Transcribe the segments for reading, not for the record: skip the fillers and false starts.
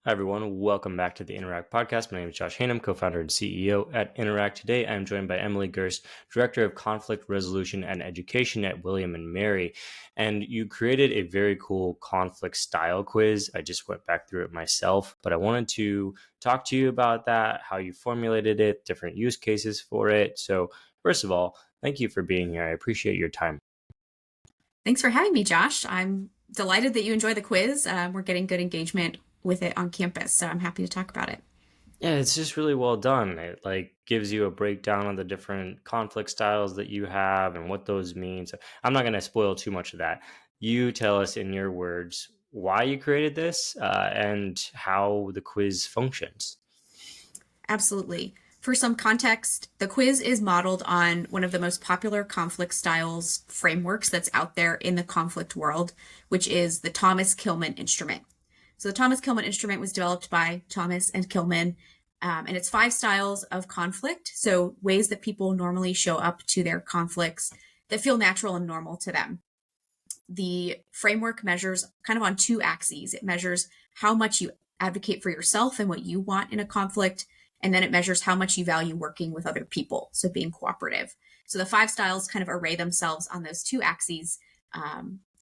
Hi, everyone. Welcome back to the Interact podcast. My name is Josh Haynam, co-founder and CEO at Interact. Today, I'm joined by Emily Gerst, Director of Conflict Resolution and Education at William and Mary. And you created a very cool conflict style quiz. I just went back through it myself, but I wanted to talk to you about that, how you formulated it, different use cases for it. So first of all, thank you for being here. I appreciate your time. Thanks for having me, Josh. I'm delighted that you enjoy the quiz. We're getting good engagement with it on campus, so I'm happy to talk about it. Yeah, it's just really well done. It gives you a breakdown on the different conflict styles that you have and what those mean. So I'm not going to spoil too much of that. You tell us in your words why you created this and how the quiz functions. Absolutely. For some context, the quiz is modeled on one of the most popular conflict styles frameworks that's out there in the conflict world, which is the Thomas Kilmann instrument. So the Thomas Kilmann instrument was developed by Thomas and Kilmann, and it's 5 styles of conflict. So ways that people normally show up to their conflicts that feel natural and normal to them. The framework measures kind of on 2 axes. It measures how much you advocate for yourself and what you want in a conflict, and then it measures how much you value working with other people, so being cooperative. So the 5 styles kind of array themselves on those 2 axes,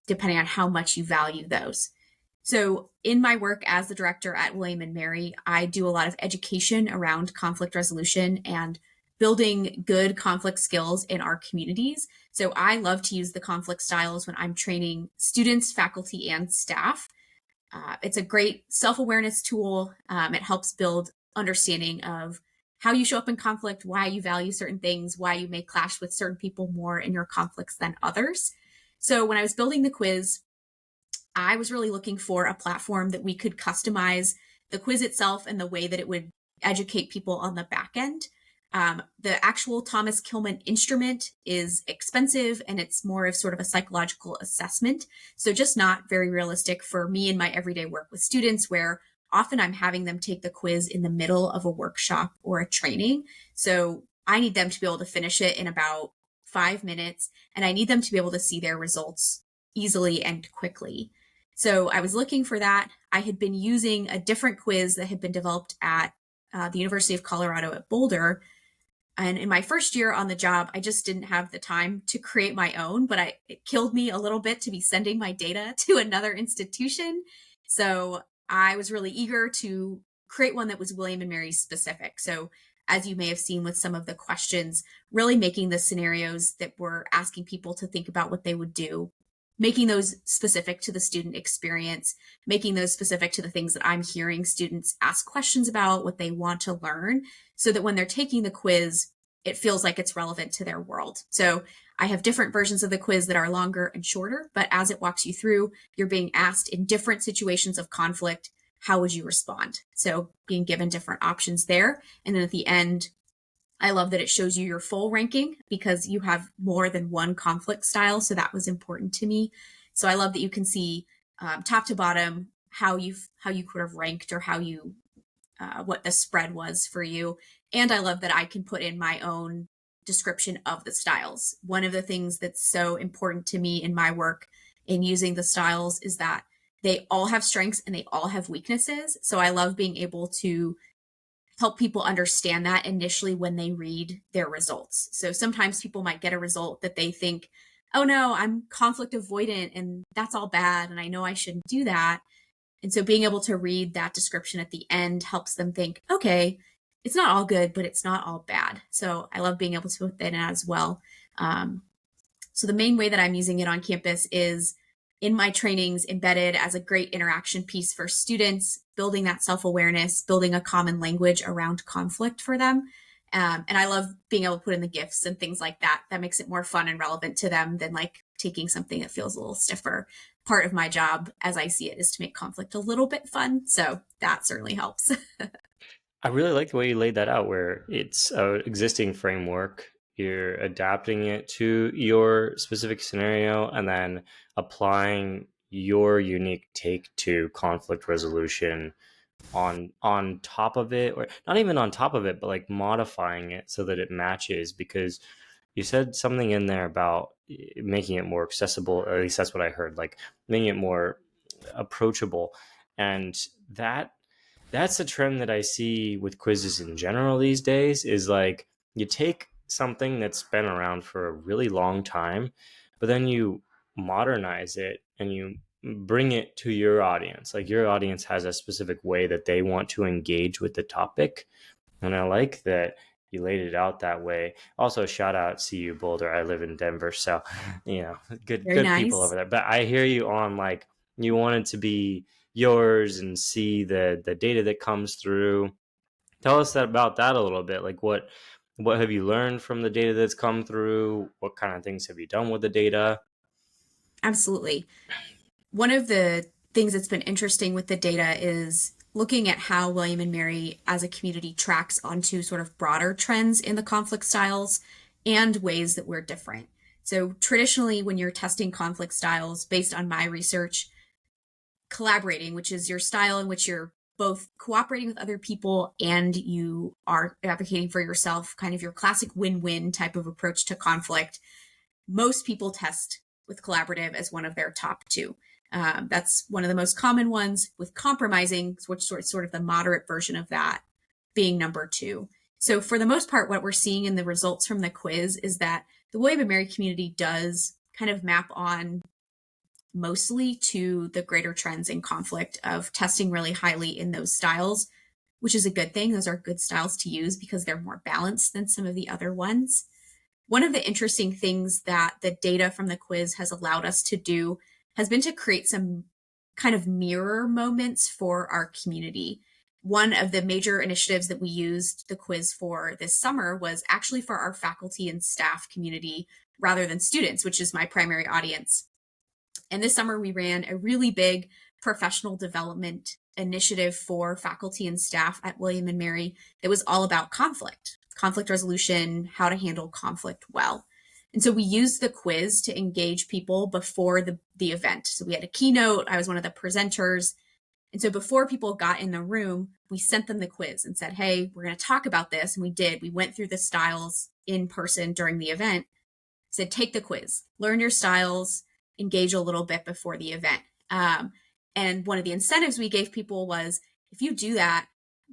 depending on how much you value those. So in my work as the director at William and Mary, I do a lot of education around conflict resolution and building good conflict skills in our communities. So I love to use the conflict styles when I'm training students, faculty, and staff. It's a great self-awareness tool. It helps build understanding of how you show up in conflict, why you value certain things, why you may clash with certain people more in your conflicts than others. So when I was building the quiz, I was really looking for a platform that we could customize the quiz itself and the way that it would educate people on the back end. The actual Thomas Kilmann instrument is expensive and it's more of sort of a psychological assessment. So just not very realistic for me in my everyday work with students, where often I'm having them take the quiz in the middle of a workshop or a training. So I need them to be able to finish it in about 5 minutes, and I need them to be able to see their results easily and quickly. So I was looking for that. I had been using a different quiz that had been developed at the University of Colorado at Boulder. And in my first year on the job, I just didn't have the time to create my own, but it killed me a little bit to be sending my data to another institution. So I was really eager to create one that was William and Mary specific. So as you may have seen with some of the questions, really making the scenarios that were asking people to think about what they would do, making those specific to the student experience, making those specific to the things that I'm hearing students ask questions about, what they want to learn, so that when they're taking the quiz, it feels like it's relevant to their world. So I have different versions of the quiz that are longer and shorter, but as it walks you through, you're being asked in different situations of conflict, how would you respond? So being given different options there. And then at the end, I love that it shows you your full ranking because you have more than one conflict style. So that was important to me. So I love that you can see top to bottom how you could have ranked or how you what the spread was for you. And I love that I can put in my own description of the styles. One of the things that's so important to me in my work in using the styles is that they all have strengths and they all have weaknesses. So I love being able to help people understand that initially when they read their results. So sometimes people might get a result that they think, oh no, I'm conflict avoidant and that's all bad. And I know I shouldn't do that. And so being able to read that description at the end helps them think, okay, it's not all good, but it's not all bad. So I love being able to put that in as well. So the main way that I'm using it on campus is in my trainings embedded as a great interaction piece for students, building that self-awareness, building a common language around conflict for them. And I love being able to put in the gifts and things like that. That makes it more fun and relevant to them than like taking something that feels a little stiffer. Part of my job, as I see it, is to make conflict a little bit fun. So that certainly helps. I really like the way you laid that out, where it's an existing framework, you're adapting it to your specific scenario, and then applying your unique take to conflict resolution on top of it, or not even on top of it, but like modifying it so that it matches. Because you said something in there about making it more accessible, or at least that's what I heard, like making it more approachable. And that That's a trend that I see with quizzes in general these days is like you take something that's been around for a really long time, but then you modernize it and you bring it to your audience. Like your audience has a specific way that they want to engage with the topic. And I like that you laid it out that way. Also, shout out CU Boulder. I live in Denver, so you know, Very good people over nice. there. But I hear you on like you want it to be yours and see the data that comes through. Tell us about that a little bit. Like what have you learned from the data that's come through? What kind of things have you done with the data? Absolutely. One of the things that's been interesting with the data is looking at how William and Mary as a community tracks onto sort of broader trends in the conflict styles and ways that we're different. So, traditionally, when you're testing conflict styles based on my research, collaborating, which is your style in which you're both cooperating with other people and you are advocating for yourself, kind of your classic win win type of approach to conflict, most people test with collaborative as one of their top two. That's one of the most common ones, with compromising, which sort of the moderate version of that, being number two. So for the most part, what we're seeing in the results from the quiz is that the William and Mary community does kind of map on mostly to the greater trends in conflict of testing really highly in those styles, which is a good thing. Those are good styles to use because they're more balanced than some of the other ones. One of the interesting things that the data from the quiz has allowed us to do has been to create some kind of mirror moments for our community. One of the major initiatives that we used the quiz for this summer was actually for our faculty and staff community rather than students, which is my primary audience. And this summer, we ran a really big professional development initiative for faculty and staff at William and Mary that was all about conflict resolution, how to handle conflict well. And so we used the quiz to engage people before the event. So we had a keynote, I was one of the presenters. And so before people got in the room, we sent them the quiz and said, hey, we're going to talk about this. And we did. We went through the styles in person during the event, said, take the quiz, learn your styles, engage a little bit before the event. And one of the incentives we gave people was, if you do that,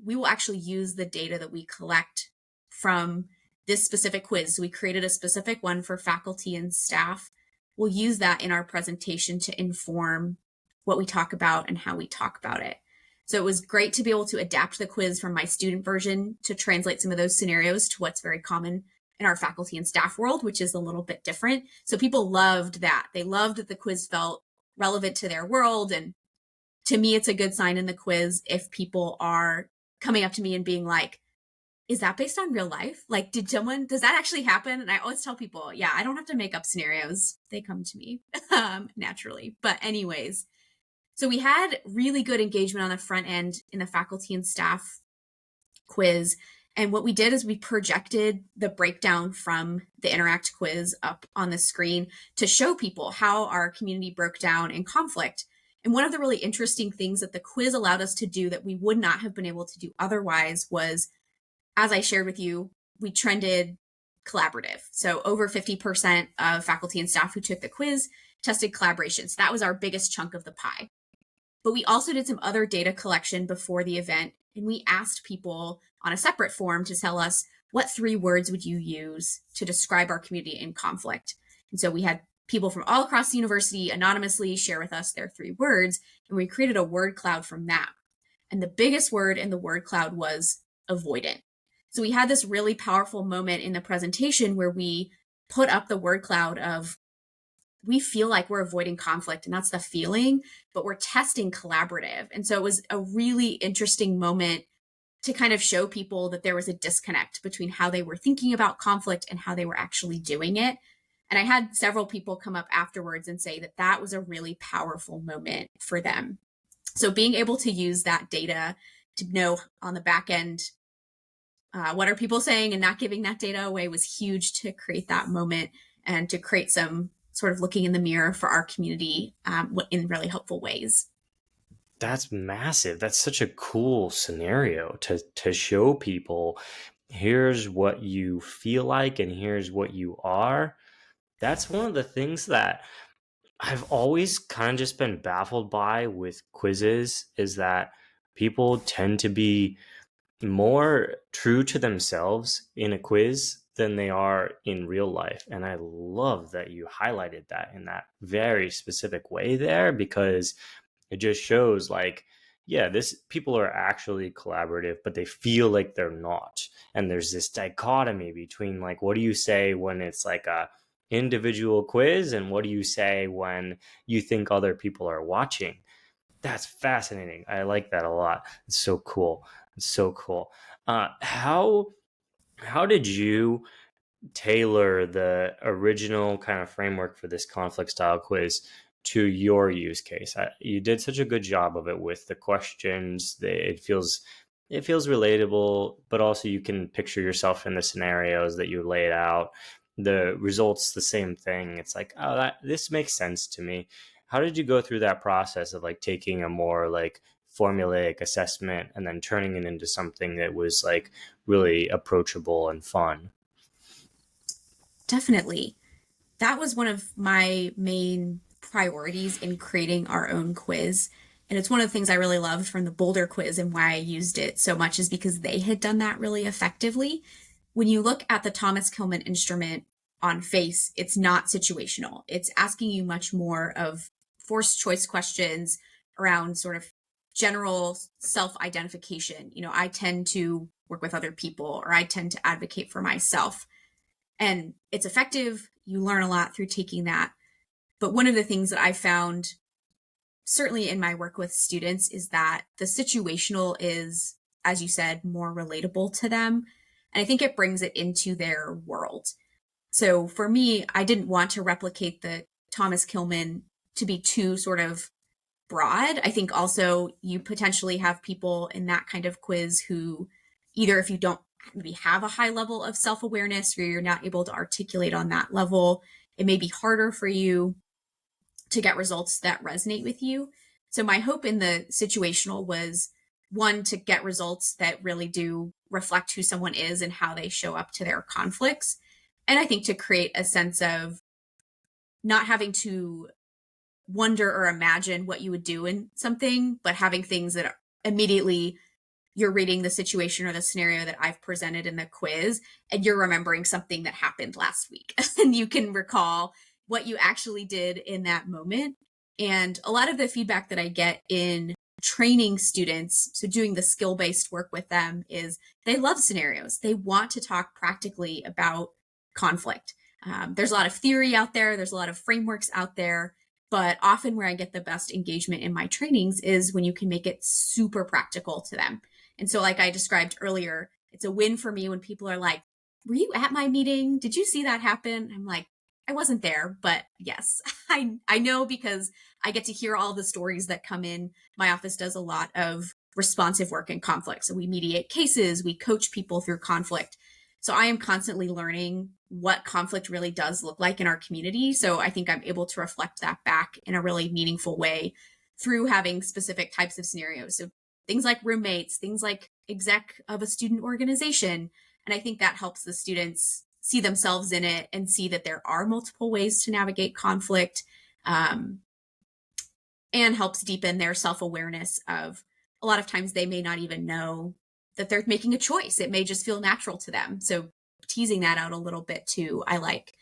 we will actually use the data that we collect from this specific quiz. So we created a specific one for faculty and staff. We'll use that in our presentation to inform what we talk about and how we talk about it. So it was great to be able to adapt the quiz from my student version to translate some of those scenarios to what's very common in our faculty and staff world, which is a little bit different. So people loved that. They loved that the quiz felt relevant to their world. And to me, it's a good sign in the quiz if people are coming up to me and being like, is that based on real life? Like, does that actually happen? And I always tell people, yeah, I don't have to make up scenarios. They come to me naturally. But anyways, so we had really good engagement on the front end in the faculty and staff quiz. And what we did is we projected the breakdown from the Interact quiz up on the screen to show people how our community broke down in conflict. And one of the really interesting things that the quiz allowed us to do that we would not have been able to do otherwise was, as I shared with you, we trended collaborative. So over 50% of faculty and staff who took the quiz tested collaboration. So that was our biggest chunk of the pie. But we also did some other data collection before the event, and we asked people on a separate form to tell us, what 3 words would you use to describe our community in conflict? And so we had people from all across the university anonymously share with us their 3 words, and we created a word cloud from that. And the biggest word in the word cloud was avoidant. So we had this really powerful moment in the presentation where we put up the word cloud of, we feel like we're avoiding conflict, and that's the feeling, but we're testing collaborative. And so it was a really interesting moment to kind of show people that there was a disconnect between how they were thinking about conflict and how they were actually doing it. And I had several people come up afterwards and say that that was a really powerful moment for them. So being able to use that data to know on the back end, what are people saying, and not giving that data away was huge to create that moment and to create some sort of looking in the mirror for our community in really helpful ways. That's massive. That's such a cool scenario to show people, here's what you feel like and here's what you are. That's one of the things that I've always kind of just been baffled by with quizzes is that people tend to be more true to themselves in a quiz than they are in real life. And I love that you highlighted that in that very specific way there, because it just shows like, yeah, this people are actually collaborative, but they feel like they're not. And there's this dichotomy between like, what do you say when it's like a individual quiz, and what do you say when you think other people are watching? That's fascinating. I like that a lot. It's so cool. It's so cool. How did you tailor the original kind of framework for this conflict style quiz to your use case? You did such a good job of it with the questions. It feels relatable, but also you can picture yourself in the scenarios that you laid out. The results the same thing. It's like, oh, this makes sense to me. How did you go through that process of like taking a more like formulaic assessment and then turning it into something that was like really approachable and fun? Definitely. That was one of my main priorities in creating our own quiz. And it's one of the things I really loved from the Boulder quiz, and why I used it so much is because they had done that really effectively. When you look at the Thomas Kilmann instrument on face, it's not situational. It's asking you much more of forced choice questions around sort of general self identification. I tend to work with other people, or I tend to advocate for myself. And it's effective. You learn a lot through taking that. But one of the things that I found, certainly in my work with students, is that the situational is, as you said, more relatable to them. And I think it brings it into their world. So for me, I didn't want to replicate the Thomas Kilmann to be too sort of broad. I think also you potentially have people in that kind of quiz who, either if you don't maybe have a high level of self awareness, or you're not able to articulate on that level, it may be harder for you to get results that resonate with you. So, my hope in the situational was, one, to get results that really do reflect who someone is and how they show up to their conflicts. And I think to create a sense of not having to wonder or imagine what you would do in something, but having things that are immediately you're reading the situation or the scenario that I've presented in the quiz, and you're remembering something that happened last week and you can recall what you actually did in that moment. And a lot of the feedback that I get in training students, so doing the skill based work with them, is they love scenarios. They want to talk practically about conflict. There's a lot of theory out there, there's a lot of frameworks out there. But often where I get the best engagement in my trainings is when you can make it super practical to them. And so, like I described earlier, it's a win for me when people are like, were you at my meeting? Did you see that happen? I'm like, I wasn't there, but yes, I know, because I get to hear all the stories that come in. My office does a lot of responsive work in conflict. So we mediate cases, we coach people through conflict. So I am constantly learning what conflict really does look like in our community. So I think I'm able to reflect that back in a really meaningful way through having specific types of scenarios. So things like roommates, things like exec of a student organization. And I think that helps the students see themselves in it and see that there are multiple ways to navigate conflict, um, and helps deepen their self awareness of, a lot of times they may not even know that they're making a choice. It may just feel natural to them. So teasing that out a little bit too, I like.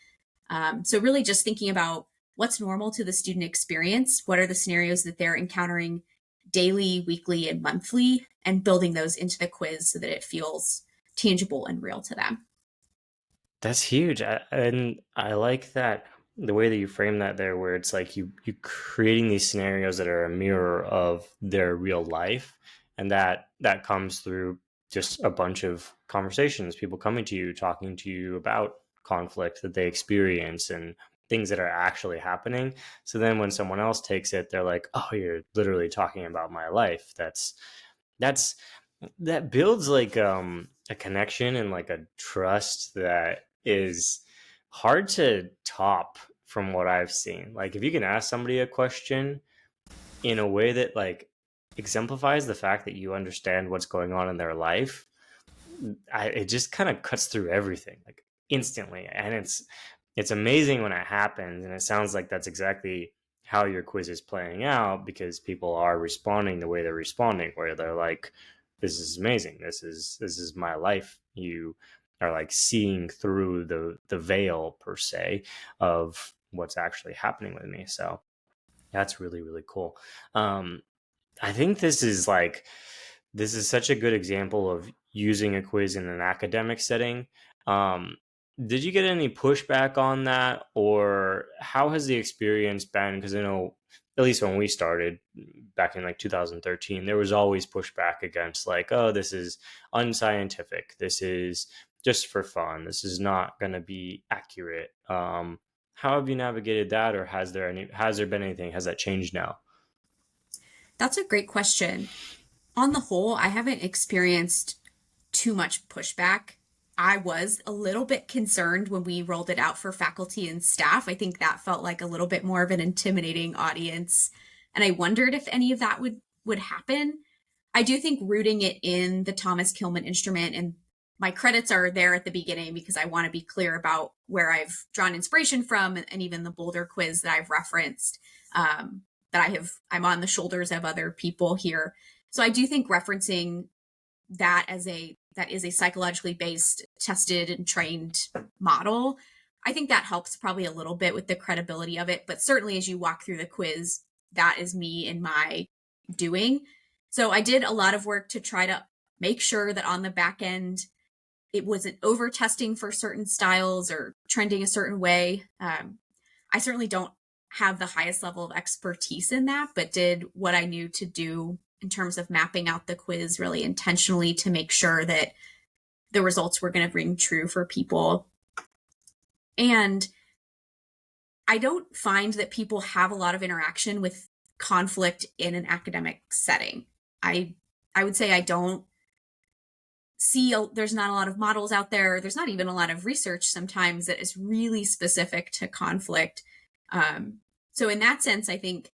So really just thinking about what's normal to the student experience, what are the scenarios that they're encountering daily, weekly, and monthly, and building those into the quiz so that it feels tangible and real to them. That's huge. And I like that the way that you frame that there, where it's like you creating these scenarios that are a mirror of their real life, and that comes through just a bunch of conversations, people coming to you, talking to you about conflict that they experience and things that are actually happening. So then when someone else takes it, they're like, "Oh, you're literally talking about my life." That's that builds like a connection and like a trust that is hard to top from what I've seen. Like if you can ask somebody a question in a way that like exemplifies the fact that you understand what's going on in their life, it just kind of cuts through everything like instantly. And it's amazing when it happens, and it sounds like that's exactly how your quiz is playing out, because people are responding the way they're responding, where they're like, this is amazing, this is my life. You are like seeing through the veil per se of what's actually happening with me. So that's really, really cool. um I think this is such a good example of using a quiz in an academic setting. Um, did you get any pushback on that, or how has the experience been? Because I know, at least when we started back in like 2013, there was always pushback against like, oh, this is unscientific. This is just for fun. This is not going to be accurate. How have you navigated that, or has there been anything? Has that changed now? That's a great question. On the whole, I haven't experienced too much pushback. I was a little bit concerned when we rolled it out for faculty and staff. I think that felt like a little bit more of an intimidating audience. And I wondered if any of that would happen. I do think rooting it in the Thomas Kilmann instrument, and my credits are there at the beginning because I want to be clear about where I've drawn inspiration from, and even the Boulder quiz that I've referenced, that I'm on the shoulders of other people here. So I do think referencing that is a psychologically based, tested and trained model. I think that helps probably a little bit with the credibility of it, but certainly as you walk through the quiz, that is me in my doing. So I did a lot of work to try to make sure that on the back end, it wasn't over testing for certain styles or trending a certain way. I certainly don't have the highest level of expertise in that, but did what I knew to do in terms of mapping out the quiz really intentionally to make sure that the results were going to ring true for people. And I don't find that people have a lot of interaction with conflict in an academic setting. I I would say I don't see there's not a lot of models out there. There's not even a lot of research sometimes that is really specific to conflict. So in that sense, I think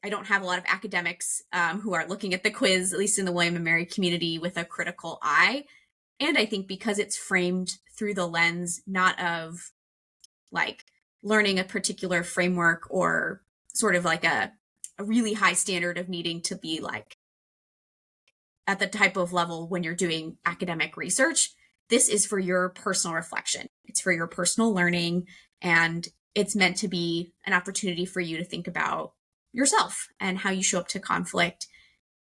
I don't have a lot of academics who are looking at the quiz, at least in the William and Mary community, with a critical eye. And I think because it's framed through the lens not of like learning a particular framework or sort of like a really high standard of needing to be like at the type of level when you're doing academic research, this is for your personal reflection. It's for your personal learning, and it's meant to be an opportunity for you to think about yourself and how you show up to conflict.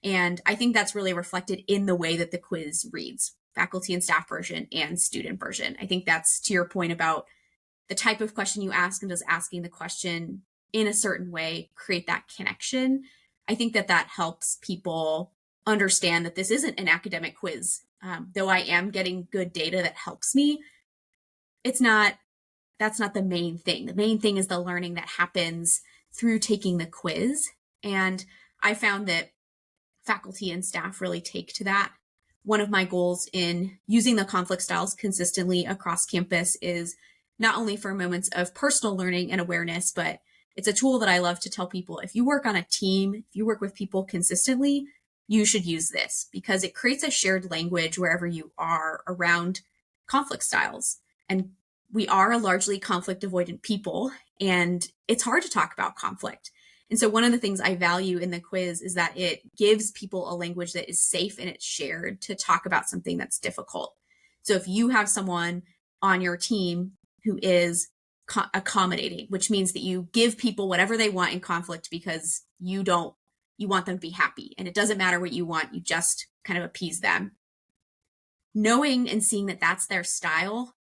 And I think that's really reflected in the way that the quiz reads, faculty and staff version and student version. I think that's to your point about the type of question you ask, and does asking the question in a certain way create that connection. I think that that helps people understand that this isn't an academic quiz. Though I am getting good data that helps me, it's not, that's not the main thing. The main thing is the learning that happens through taking the quiz. And I found that faculty and staff really take to that. One of my goals in using the conflict styles consistently across campus is not only for moments of personal learning and awareness, but it's a tool that I love to tell people, if you work on a team, if you work with people consistently, you should use this because it creates a shared language wherever you are around conflict styles. And we are a largely conflict avoidant people, and it's hard to talk about conflict. And so one of the things I value in the quiz is that it gives people a language that is safe and it's shared to talk about something that's difficult. So if you have someone on your team who is accommodating, which means that you give people whatever they want in conflict because you want them to be happy. And it doesn't matter what you want, you just kind of appease them. Knowing and seeing that that's their style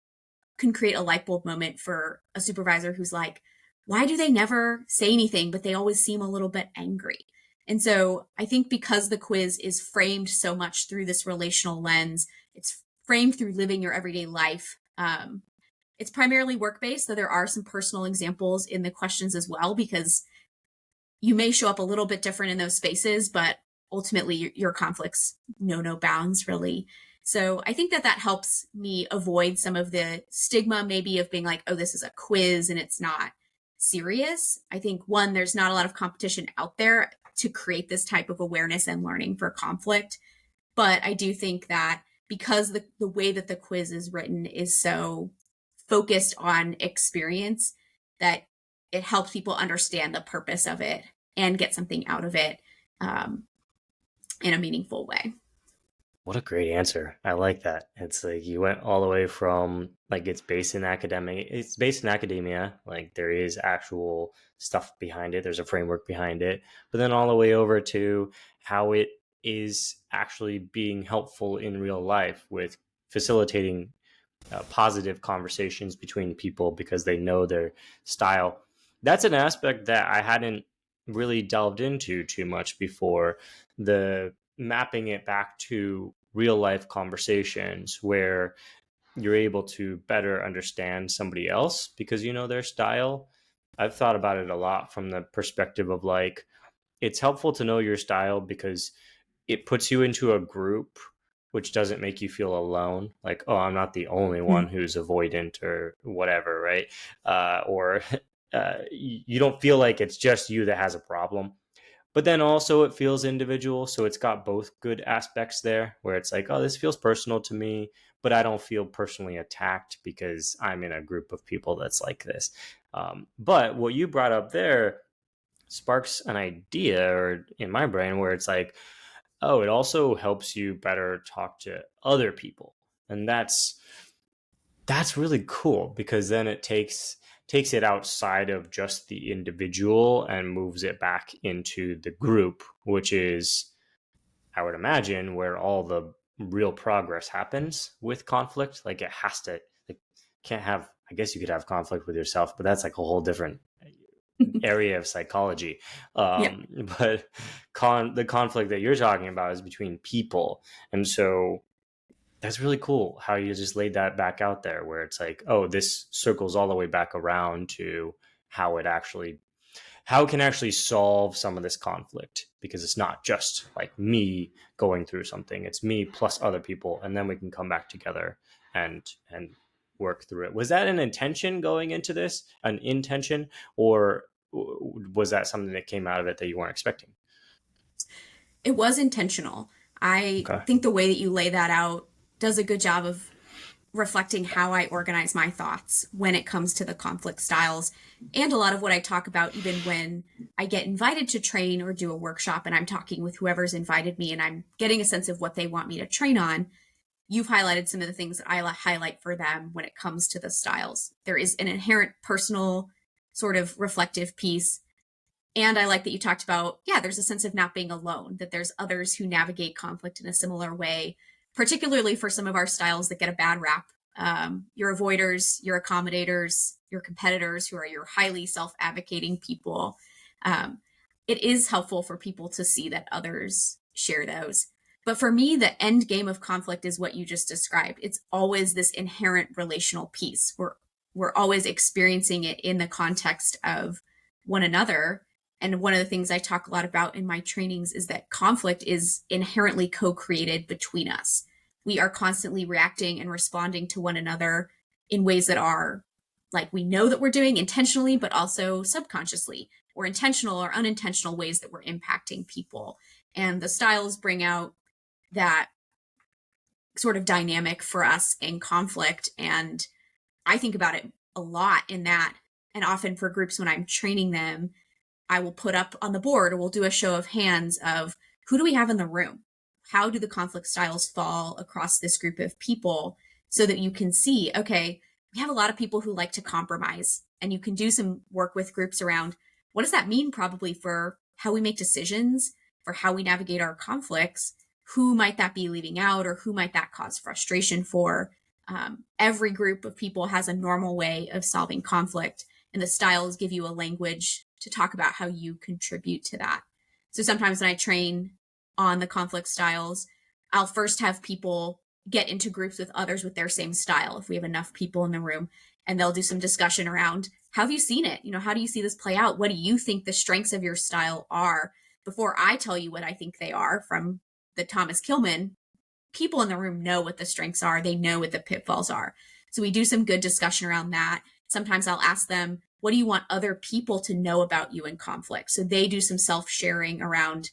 can create a light bulb moment for a supervisor who's like, why do they never say anything, but they always seem a little bit angry? And so I think because the quiz is framed so much through this relational lens, it's framed through living your everyday life. It's primarily work-based, though there are some personal examples in the questions as well, because you may show up a little bit different in those spaces, but ultimately your conflicts know no bounds, really. So I think that that helps me avoid some of the stigma maybe of being like, oh, this is a quiz and it's not serious. I think, one, there's not a lot of competition out there to create this type of awareness and learning for conflict. But I do think that because the way that the quiz is written is so focused on experience, that it helps people understand the purpose of it and get something out of it um, in a meaningful way. What a great answer. I like that. It's like you went all the way from like it's based in academia, like there is actual stuff behind it, there's a framework behind it, but then all the way over to how it is actually being helpful in real life with facilitating positive conversations between people because they know their style. That's an aspect that I hadn't really delved into too much before. The mapping it back to real life conversations where you're able to better understand somebody else because you know their style. I've thought about it a lot from the perspective of like, it's helpful to know your style because it puts you into a group which doesn't make you feel alone, like, oh, I'm not the only one Mm-hmm. who's avoidant or whatever, right? Or you don't feel like it's just you that has a problem. But then also it feels individual, so it's got both good aspects there where it's like, oh, this feels personal to me, but I don't feel personally attacked because I'm in a group of people that's like this. But what you brought up there sparks an idea or in my brain where it's like, oh, it also helps you better talk to other people. And that's really cool because then it takes it outside of just the individual and moves it back into the group, which is, I would imagine, where all the real progress happens with conflict. Like it has to, like, can't have, I guess you could have conflict with yourself, but that's like a whole different area of psychology. Yeah. But the conflict that you're talking about is between people. And so that's really cool how you just laid that back out there where it's like, oh, this circles all the way back around to how it actually how it can actually solve some of this conflict because it's not just like me going through something, it's me plus other people, and then we can come back together and work through it. Was that an intention going into this, an intention, or was that something that came out of it that you weren't expecting? It was intentional. I Okay. think the way that you lay that out does a good job of reflecting how I organize my thoughts when it comes to the conflict styles. And a lot of what I talk about, even when I get invited to train or do a workshop and I'm talking with whoever's invited me and I'm getting a sense of what they want me to train on, you've highlighted some of the things that I highlight for them when it comes to the styles. There is an inherent personal, sort of reflective piece. And I like that you talked about, yeah, there's a sense of not being alone, that there's others who navigate conflict in a similar way, particularly for some of our styles that get a bad rap. Your avoiders, your accommodators, your competitors, who are your highly self advocating people. Um, it is helpful for people to see that others share those. But for me, the end game of conflict is what you just described. It's always this inherent relational piece. We're always experiencing it in the context of one another. And one of the things I talk a lot about in my trainings is that conflict is inherently co-created between us. We are constantly reacting and responding to one another in ways that are like we know that we're doing intentionally, but also subconsciously, or intentional or unintentional ways that we're impacting people. And the styles bring out that sort of dynamic for us in conflict. And I think about it a lot in that. And often for groups when I'm training them, I will put up on the board or we'll do a show of hands of who do we have in the room? How do the conflict styles fall across this group of people so that you can see, okay, we have a lot of people who like to compromise, and you can do some work with groups around what does that mean probably for how we make decisions, for how we navigate our conflicts, who might that be leaving out or who might that cause frustration for. Every group of people has a normal way of solving conflict, and the styles give you a language to talk about how you contribute to that. So sometimes when I train on the conflict styles, I'll first have people get into groups with others with their same style if we have enough people in the room, and they'll do some discussion around how have you seen it? How do you see this play out? What do you think the strengths of your style are? Before I tell you what I think they are from the Thomas Kilmann, people in the room know what the strengths are. They know what the pitfalls are. So we do some good discussion around that. Sometimes I'll ask them, what do you want other people to know about you in conflict? So they do some self-sharing around,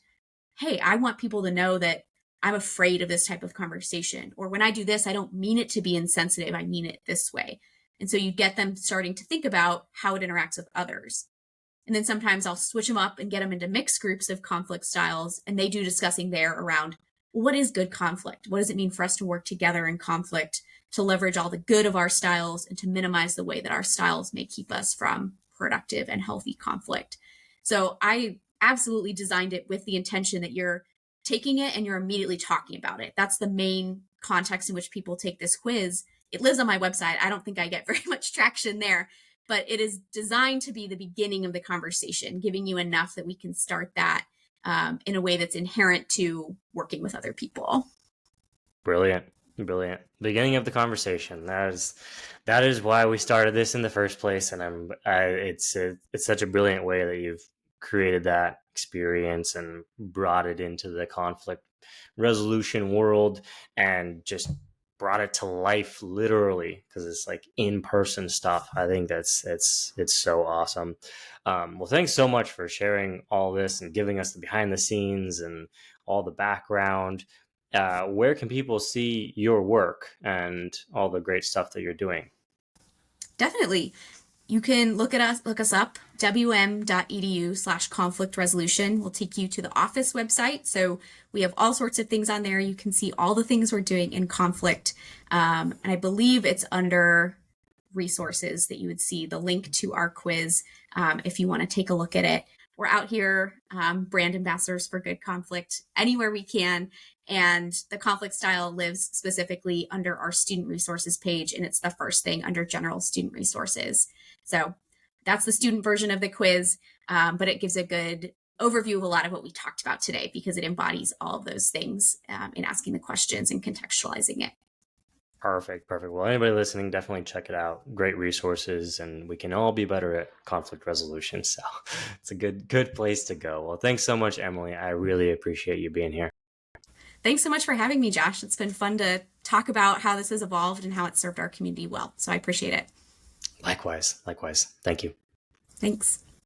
hey, I want people to know that I'm afraid of this type of conversation. Or when I do this, I don't mean it to be insensitive. I mean it this way. And so you get them starting to think about how it interacts with others. And then sometimes I'll switch them up and get them into mixed groups of conflict styles, and they do discussing there around what is good conflict? What does it mean for us to work together in conflict to leverage all the good of our styles and to minimize the way that our styles may keep us from productive and healthy conflict? So I absolutely designed it with the intention that you're taking it and you're immediately talking about it. That's the main context in which people take this quiz. It lives on my website. I don't think I get very much traction there, but it is designed to be the beginning of the conversation, giving you enough that we can start that in a way that's inherent to working with other people. Brilliant. Brilliant. Beginning of the conversation. That is why we started this in the first place, and it's such a brilliant way that you've created that experience and brought it into the conflict resolution world and just brought it to life literally, because it's like in-person stuff. I think it's so awesome. Well, thanks so much for sharing all this and giving us the behind the scenes and all the background. Where can people see your work and all the great stuff that you're doing? Definitely. You can look us up, wm.edu/conflict resolution. Will take you to the office website. So we have all sorts of things on there. You can see all the things we're doing in conflict. And I believe it's under resources that you would see the link to our quiz if you want to take a look at it. We're out here, brand ambassadors for good conflict, anywhere we can. And the conflict style lives specifically under our student resources page, and it's the first thing under general student resources. So that's the student version of the quiz, but it gives a good overview of a lot of what we talked about today because it embodies all of those things in asking the questions and contextualizing it. Perfect, perfect. Well, anybody listening, definitely check it out. Great resources, and we can all be better at conflict resolution. So it's a good place to go. Well, thanks so much, Emily. I really appreciate you being here. Thanks so much for having me, Josh. It's been fun to talk about how this has evolved and how it's served our community well. So I appreciate it. Likewise, likewise. Thank you. Thanks.